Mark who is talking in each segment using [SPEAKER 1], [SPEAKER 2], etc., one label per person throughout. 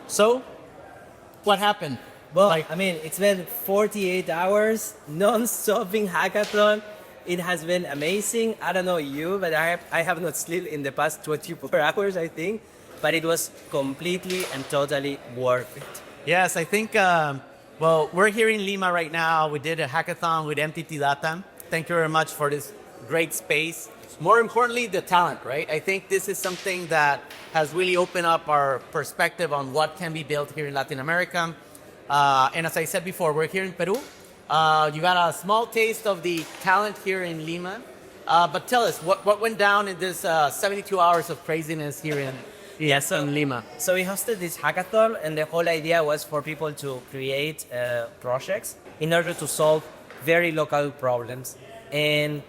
[SPEAKER 1] So, what happened?
[SPEAKER 2] Well, I mean, it's been 48 hours, non-stopping hackathon. It has been amazing. I don't know you, but I have not slept in the past 24 hours, I think. But it was completely and totally worth it.
[SPEAKER 1] Yes, I think, well, we're here in Lima right now. We did a hackathon with NTT Data. Thank you very much for this great space. More importantly, the talent, right? I think this is something that has really opened up our perspective on what can be built here in Latin America. And as I said before, we're here in Peru. You got a small taste of the talent here in Lima. But tell us, what went down in this 72 hours of craziness here in Lima?
[SPEAKER 2] So we hosted this hackathon, and the whole idea was for people to create projects in order to solve very local problems. And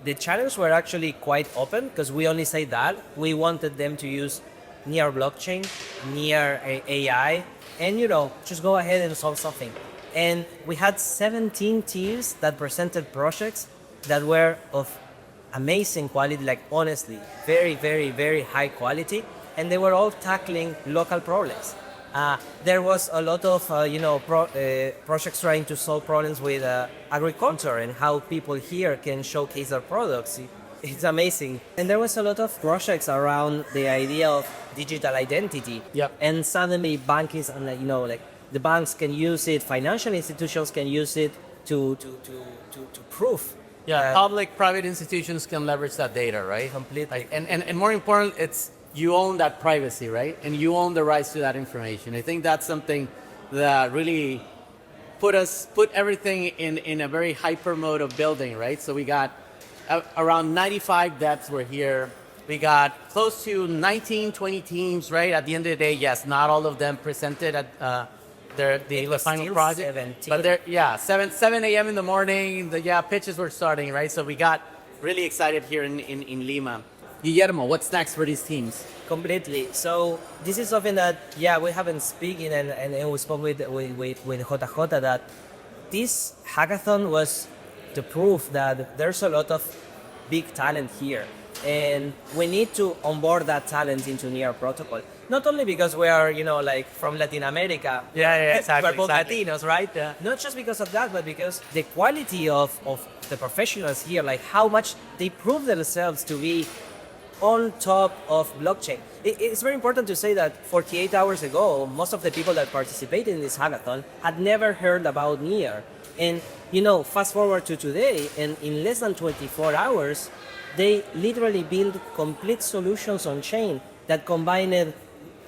[SPEAKER 2] the challenges were actually quite open because we only say that. We wanted them to use near blockchain, near AI, and just go ahead and solve something. And we had 17 teams that presented projects that were of amazing quality, like honestly, very, very, very high quality, and they were all tackling local problems. There was a lot of projects trying to solve problems with agriculture and how people here can showcase their products. It's amazing. And there was a lot of projects around the idea of digital identity.
[SPEAKER 1] Yep.
[SPEAKER 2] And suddenly banks and like the banks can use it, financial institutions can use it to prove.
[SPEAKER 1] Yeah, public-private institutions can leverage that data, right?
[SPEAKER 2] Completely.
[SPEAKER 1] And more important, it's you own that privacy, right? And you own the rights to that information. I think that's something that really put everything in a very hyper mode of building, right? So we got around 95 devs were here. We got close to 19, 20 teams, right? At the end of the day, yes, not all of them presented at the final project.
[SPEAKER 2] 17.
[SPEAKER 1] But 7 a.m. in the morning, pitches were starting, right? So we got really excited here in Lima. Guillermo, what's next for these teams?
[SPEAKER 2] Completely. So this is something that we have been speaking and we spoke with JJ that this hackathon was the proof that there's a lot of big talent here, and we need to onboard that talent into Near Protocol. Not only because we are from Latin America,
[SPEAKER 1] exactly,
[SPEAKER 2] we're both
[SPEAKER 1] exactly.
[SPEAKER 2] Latinos, right?
[SPEAKER 1] Yeah.
[SPEAKER 2] Not just because of that, but because the quality of the professionals here, like how much they prove themselves to be on top of blockchain. It's very important to say that 48 hours ago, most of the people that participated in this hackathon had never heard about Near. And fast forward to today, and in less than 24 hours, they literally built complete solutions on chain that combined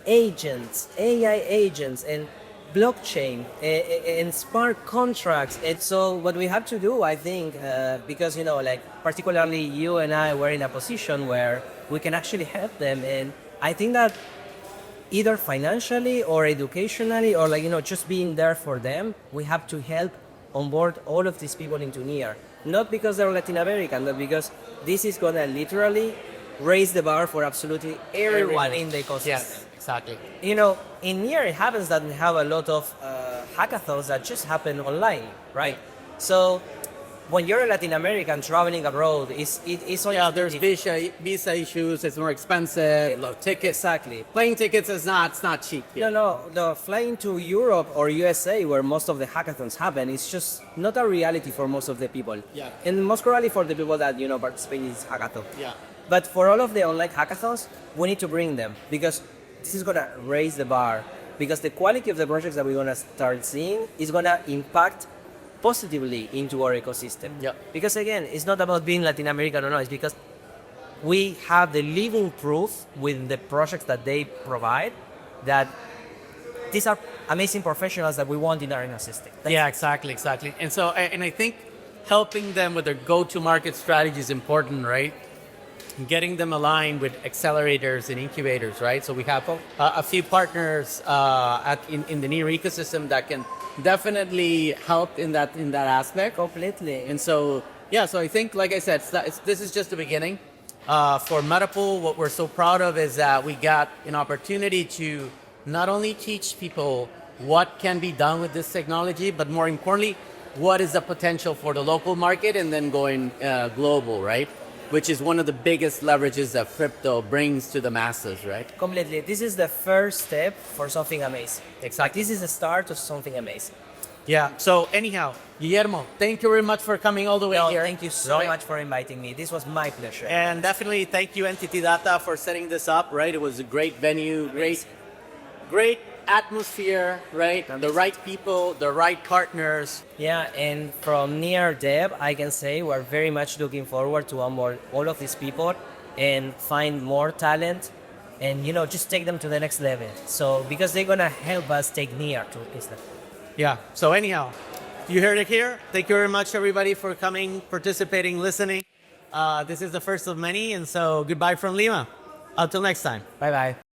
[SPEAKER 2] agents, AI agents, and blockchain and smart contracts. And so what we have to do, I think, because particularly you and I were in a position where we can actually help them, and I think that either financially or educationally or just being there for them, we have to help onboard all of these people into Near. Not because they're Latin American, but because this is gonna literally raise the bar for absolutely everyone in the ecosystem.
[SPEAKER 1] Yes, exactly.
[SPEAKER 2] In Near it happens that we have a lot of hackathons that just happen online, right? So when you're a Latin American traveling abroad, it's
[SPEAKER 1] there's visa issues. It's more expensive. Low tickets.
[SPEAKER 2] Exactly.
[SPEAKER 1] Plane tickets it's not cheap. Here.
[SPEAKER 2] No. Flying to Europe or USA, where most of the hackathons happen, is just not a reality for most of the people.
[SPEAKER 1] Yeah.
[SPEAKER 2] And most probably for the people that participate in this hackathon.
[SPEAKER 1] Yeah.
[SPEAKER 2] But for all of the online hackathons, we need to bring them because this is gonna raise the bar. Because the quality of the projects that we're gonna start seeing is gonna impact positively into our ecosystem.
[SPEAKER 1] Yeah.
[SPEAKER 2] Because again, it's not about being Latin American or not, it's because we have the living proof with the projects that they provide that these are amazing professionals that we want in our ecosystem.
[SPEAKER 1] Yeah, exactly. And so, and I think helping them with their go-to-market strategy is important, right? Getting them aligned with accelerators and incubators, right? So we have a few partners in the Near ecosystem that can definitely help in that aspect.
[SPEAKER 2] Completely.
[SPEAKER 1] And so, so I think, like I said, this is just the beginning. For Metapool, what we're so proud of is that we got an opportunity to not only teach people what can be done with this technology, but more importantly, what is the potential for the local market and then going global, right? which is one of the biggest leverages that crypto brings to the masses, right?
[SPEAKER 2] Completely. This is the first step for something amazing. Exactly. This is the start of something amazing.
[SPEAKER 1] Yeah. So anyhow, Guillermo, thank you very much for coming all the way here.
[SPEAKER 2] Thank you so much for inviting me. This was my pleasure.
[SPEAKER 1] And definitely thank you NTT Data for setting this up, right? It was a great venue, great atmosphere, right? The right people, the right partners.
[SPEAKER 2] Yeah, and from near Dev, I can say we're very much looking forward to onboard all of these people and find more talent and, you know, just take them to the next level. So, because they're going to help us take near to this level.
[SPEAKER 1] Yeah. So anyhow, you heard it here. Thank you very much, everybody, for coming, participating, listening. This is the first of many. And so goodbye from Lima. Until next time.
[SPEAKER 2] Bye-bye.